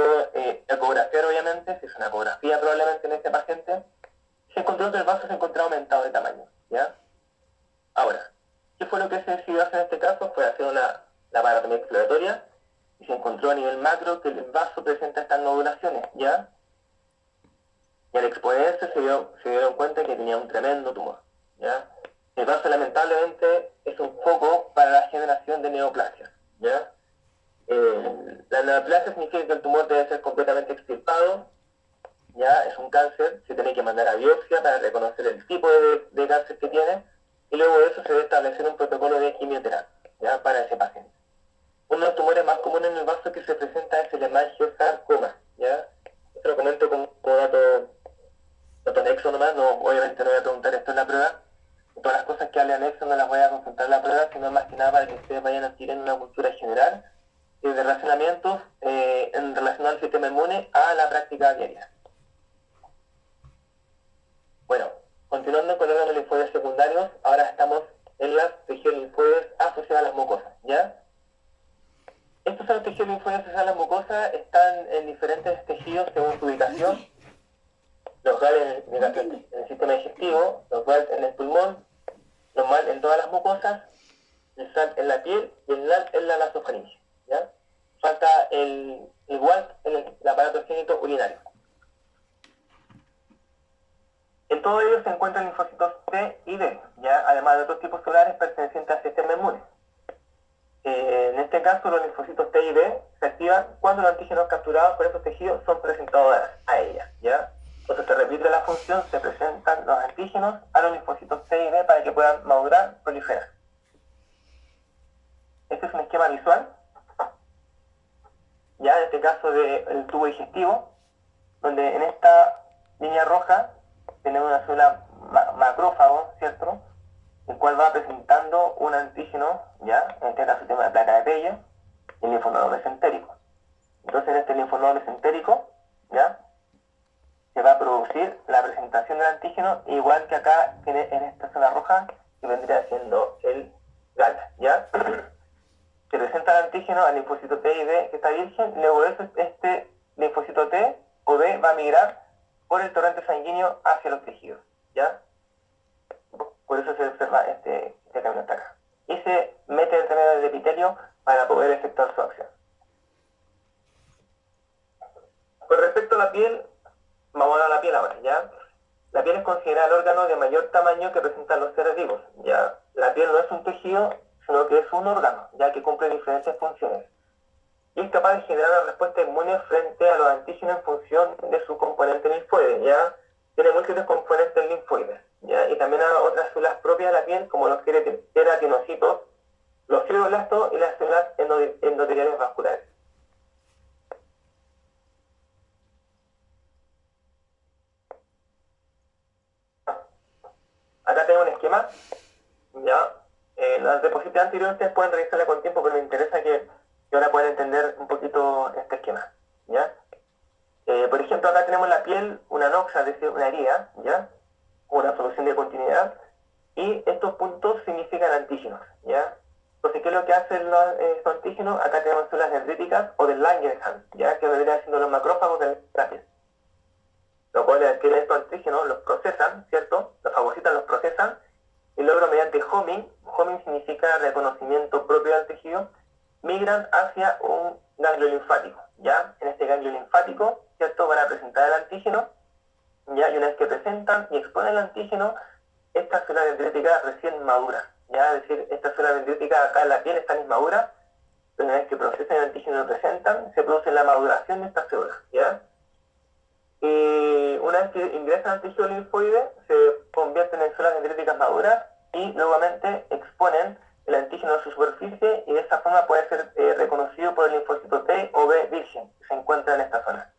ecografiar, obviamente, se hizo una ecografía probablemente en este paciente, se encontró que el vaso se encontraba aumentado de tamaño, ¿ya? Ahora, ¿qué fue lo que se decidió hacer en este caso? Fue hacer la paratomía exploratoria, y se encontró a nivel macro que el vaso presenta estas nodulaciones, ¿ya? Y al exponerse se dieron cuenta que tenía un tremendo tumor, ¿ya? El vaso lamentablemente es un foco para la generación de neoplasias, ¿ya? La neoplasia significa que el tumor debe ser completamente extirpado, ¿ya? Es un cáncer, se tiene que mandar a biopsia para reconocer el tipo de cáncer que tiene, y luego de eso se debe establecer un protocolo de quimioterapia, ¿ya? Para ese paciente. Uno de los tumores más comunes en el vaso que se presenta es el hemangiosarcoma, ¿ya? Esto lo comento como dato anexo nomás, obviamente no voy a preguntar esto en la prueba. Todas las cosas que hable anexo no las voy a consultar en la prueba, sino más que nada para que ustedes vayan adquiriendo una cultura general de relacionamientos en relación al sistema inmune a la práctica diaria. Bueno, continuando con los órganos linfoides secundarios, ahora estamos en las tejidos linfoides asociadas a las mucosas, ¿ya? Estos son los tejidos linfoides asociados a las mucosas, están en diferentes tejidos según su ubicación. Los GAL en el sistema digestivo, los GAL en el pulmón, los MAL en todas las mucosas, el SALT en la piel y el NALT en la nasofaringe, ¿ya? Falta el WALT en el aparato genito urinario. En todo ello se encuentran linfocitos T y B, ¿ya? Además de otros tipos celulares pertenecientes al sistema inmune. En este caso, los linfocitos T y B se activan cuando los antígenos capturados por esos tejidos son presentados a ella, ¿ya? Entonces se repite la función, se presentan los antígenos a los linfocitos T y B para que puedan madurar, proliferar. Este es un esquema visual, ya en este caso del tubo digestivo, donde en esta línea roja tenemos una célula macrófago, ¿cierto?, el cual va presentando un antígeno, ya, en este caso se llama placa de Peyer, y el linfonodo mesentérico. Entonces en este linfonodo mesentérico, ya, se va a producir la presentación del antígeno, igual que acá en esta zona roja, que vendría siendo el GALA, ¿ya? Se presenta el antígeno al linfocito T y B que está virgen, luego de eso este linfocito T o B va a migrar por el torrente sanguíneo hacia los tejidos, ¿ya? Por eso se observa este camino hasta acá. Y se mete entre medio del epitelio para poder efectuar su acción. Con respecto a la piel, vamos a la piel ahora, ¿ya? La piel es considerada el órgano de mayor tamaño que presentan los seres vivos, ¿ya? La piel no es un tejido, sino que es un órgano, ya que cumple diferentes funciones. Y es capaz de generar una respuesta inmune frente a los antígenos en función de su componente linfoide, ¿ya? Tiene múltiples componentes linfoides, ¿ya? Y también hay otras células propias de la piel, como los queratinocitos, los fibroblastos y las células endoteliales vasculares. Acá tengo un esquema, ¿ya? Las diapositivas anteriores ustedes pueden revisarla con tiempo, pero me interesa que ahora puedan entender un poquito este esquema, ¿ya? Por ejemplo, acá tenemos la piel, una noxa, es decir, una herida, ¿ya? Una solución de continuidad, y estos puntos significan antígenos, ¿ya? Entonces, ¿qué es lo que hacen estos antígenos? Acá tenemos células dendríticas o del Langerhans, ¿ya? Que vendrían siendo los macrófagos de la piel. Los cuales adquieren estos antígenos, los procesan, ¿cierto? Los fagocitan, los procesan, y luego mediante homing significa reconocimiento propio del tejido, migran hacia un ganglio linfático, ¿ya? En este ganglio linfático, ¿cierto?, van a presentar el antígeno, ¿ya? Y una vez que presentan y exponen el antígeno, esta célula dendrítica recién madura, ¿ya? Es decir, esta célula dendrítica acá en la piel están inmaduras, pero una vez que procesan el antígeno y lo presentan, se produce la maduración de estas células, ¿ya? Y una vez que ingresan al tejido linfoide, se convierten en células dendríticas maduras y nuevamente exponen el antígeno a su superficie y de esta forma puede ser reconocido por el linfocito T o B virgen que se encuentra en esta zona.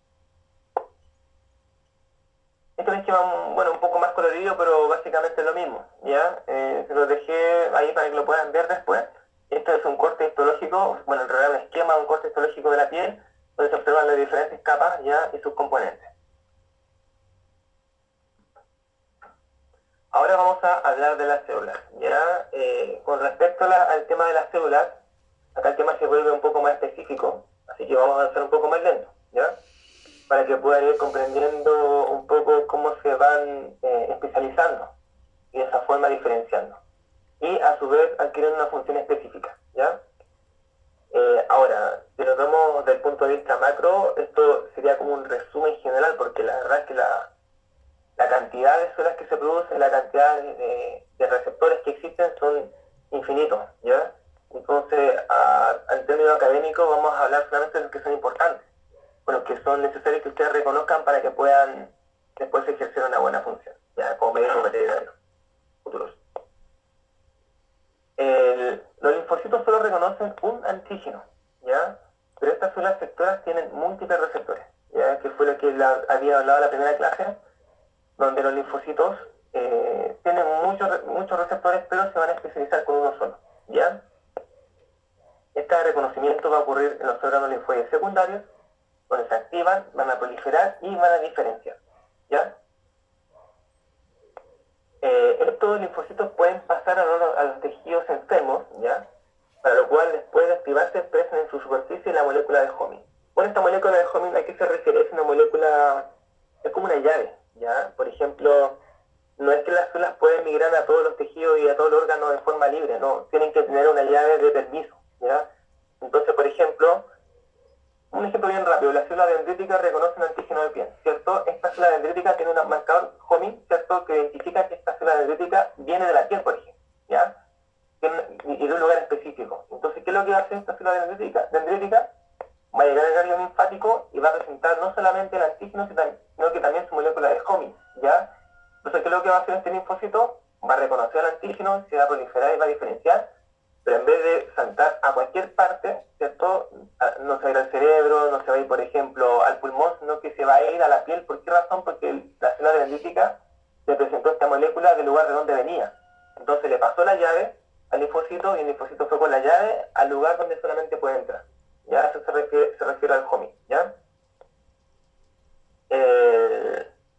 Este es un esquema, bueno, un poco más colorido, pero básicamente es lo mismo, ¿ya? Se lo dejé ahí para que lo puedan ver después. Esto es un corte histológico, bueno, en realidad un esquema de un corte histológico de la piel, donde se observan las diferentes capas, ¿ya? Y sus componentes. Ahora vamos a hablar de las células, ¿ya? Con respecto al tema de las células, acá el tema se vuelve un poco más específico, así que vamos a avanzar un poco más lento, ¿ya? Para que puedan ir comprendiendo un poco cómo se van especializando y de esa forma diferenciando. Y a su vez adquieren una función específica, ¿ya? Ahora, si nos vemos desde el punto de vista macro, esto sería como un resumen general, porque la verdad es que la cantidad de células que se producen, la cantidad de receptores que existen son infinitos, ¿ya? Entonces, en términos académicos vamos a hablar solamente de los que son importantes, o los que son necesarios que ustedes reconozcan para que puedan después ejercer una buena función, ¿ya? Como médicos veterinarios futuros. Los linfocitos solo reconocen un antígeno, ¿ya? Pero estas células efectoras tienen múltiples receptores, ¿ya? Que fue lo que había hablado en la primera clase, donde los linfocitos tienen muchos receptores, pero se van a especializar con uno solo, ¿ya? Este reconocimiento va a ocurrir en los órganos linfoides secundarios, donde se activan, van a proliferar y van a diferenciar, ¿ya? Estos linfocitos pueden pasar a los tejidos enfermos, ¿ya? Para lo cual, después de activarse, expresan en su superficie la molécula de homing. Bueno, esta molécula de homing, ¿a qué se refiere? Es una molécula, es como una llave, ¿ya? Por ejemplo, no es que las células pueden migrar a todos los tejidos y a todos los órganos de forma libre, no, tienen que tener una llave de permiso, ¿ya? Entonces, por ejemplo, un ejemplo bien rápido, la célula dendrítica reconoce un antígeno de piel, ¿cierto? Esta célula dendrítica tiene un marcador homing, ¿cierto? Que identifica que esta célula dendrítica viene de la piel, por ejemplo, ¿ya? Y de un lugar específico. Entonces, ¿qué es lo que va a hacer esta célula dendrítica? Va a llegar al ganglio linfático y va a presentar no solamente el antígeno, sino que también su molécula de homing, ¿ya? Entonces, ¿qué es lo que va a hacer este linfocito? Va a reconocer el antígeno, se va a proliferar y va a diferenciar, pero en vez de saltar a cualquier parte, ¿cierto? No se va a ir al cerebro, no se va a ir, por ejemplo, al pulmón, sino que se va a ir a la piel. ¿Por qué razón? Porque la célula dendrítica le presentó esta molécula del lugar de donde venía. Entonces le pasó la llave al linfocito y el linfocito fue con la llave al lugar donde solamente puede entrar. ¿Ya? Eso se refiere al homing, ¿ya?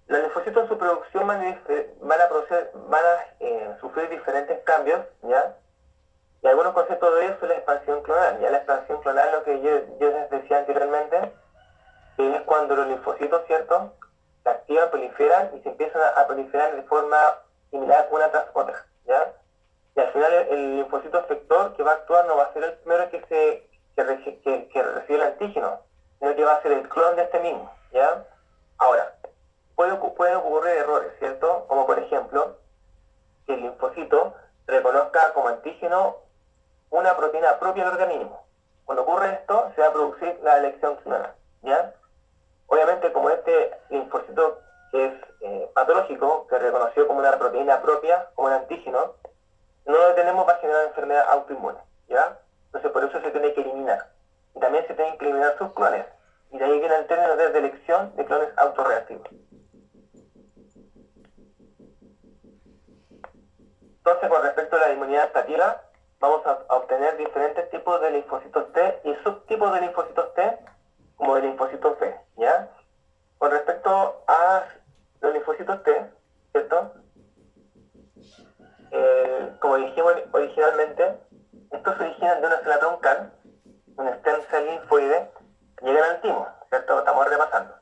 Los linfocitos en su producción van a sufrir diferentes cambios, ¿ya? Y algunos conceptos de ellos son la expansión clonal. Ya la expansión clonal, lo que yo les decía anteriormente, que es cuando los linfocitos, ¿cierto?, se activan, proliferan y se empiezan a proliferar de forma similar una tras otra, ¿ya? Y al final el linfocito efector que va a actuar no va a ser el primero que recibe el antígeno, sino que va a ser el clon de este mismo, ¿ya? Ahora, pueden ocurrir errores, ¿cierto? Como por ejemplo, que el linfocito reconozca como antígeno una proteína propia del organismo. Cuando ocurre esto, se va a producir la elección clonal, ¿ya? Obviamente, como este linfocito que es patológico, que reconoció como una proteína propia, como un antígeno, no lo tenemos para generar enfermedad autoinmune, ¿ya? Entonces, por eso se tiene que eliminar. Y también se tienen que eliminar sus clones. Y de ahí viene el término de elección de clones autorreactivos. Entonces, con respecto a la inmunidad adaptativa, vamos a obtener diferentes tipos de linfocitos T y subtipos de linfocitos T, como de linfocitos B, ¿ya? Con respecto a los linfocitos T, ¿cierto? Como dijimos originalmente, estos se originan de una célula troncal, un stem cell linfoide, llegan al timo, ¿cierto? Estamos repasando.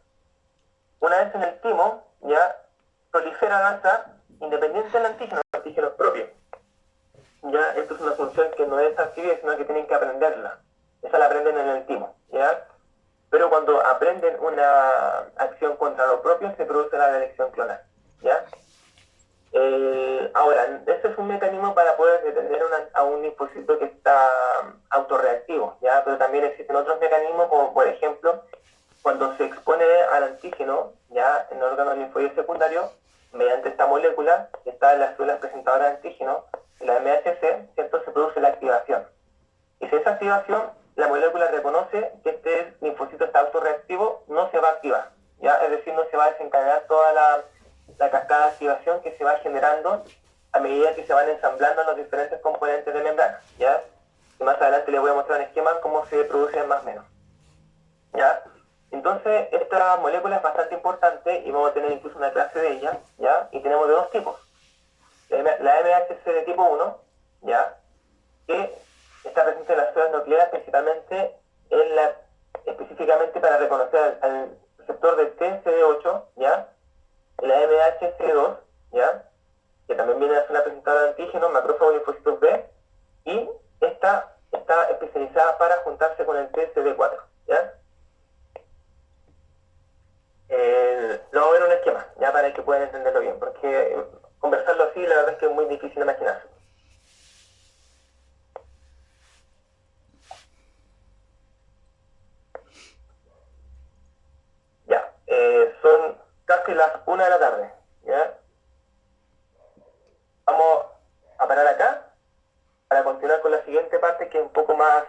Una vez en el timo, ya proliferan al azar, independiente del antígeno, el antígeno es propio. Ya, esto es una función que no es adquirida, sino que tienen que aprenderla. Esa la aprenden en el timo, ¿ya? Pero cuando aprenden una acción contra lo propio, se produce la elección clonal, ¿ya? Ahora, este es un mecanismo para poder detener a un linfocito que está autorreactivo, ¿ya? Pero también existen otros mecanismos, como por ejemplo, cuando se expone al antígeno, ya en el órgano linfoide secundario, mediante esta molécula que está en las células presentadoras de antígeno, la MHC, ¿cierto? Se produce la activación. Y si esa activación, la molécula reconoce que este linfocito está autorreactivo, no se va a activar, ¿ya? Es decir, no se va a desencadenar toda la cascada de activación que se va generando a medida que se van ensamblando los diferentes componentes de membrana, ¿ya? Y más adelante les voy a mostrar en esquema cómo se producen más o menos, ¿ya? Entonces, esta molécula es bastante importante y vamos a tener incluso una clase de ella, ¿ya? Y tenemos de dos tipos. La MHC de tipo 1, ¿ya? Que está presente en las células nucleares principalmente específicamente para reconocer al receptor de TCD8, ¿ya? La MHC2, ¿ya? Que también viene a ser la presentadora de antígenos, macrófagos y linfocitos B, y esta está especializada para juntarse con el TCD4, ¿ya? Lo vamos a ver en un esquema, ya para que puedan entenderlo bien, porque conversarlo así la verdad es que es muy difícil de imaginarse. Ya, son casi las 1 de la tarde, ¿ya? Vamos a parar acá para continuar con la siguiente parte, que es un poco más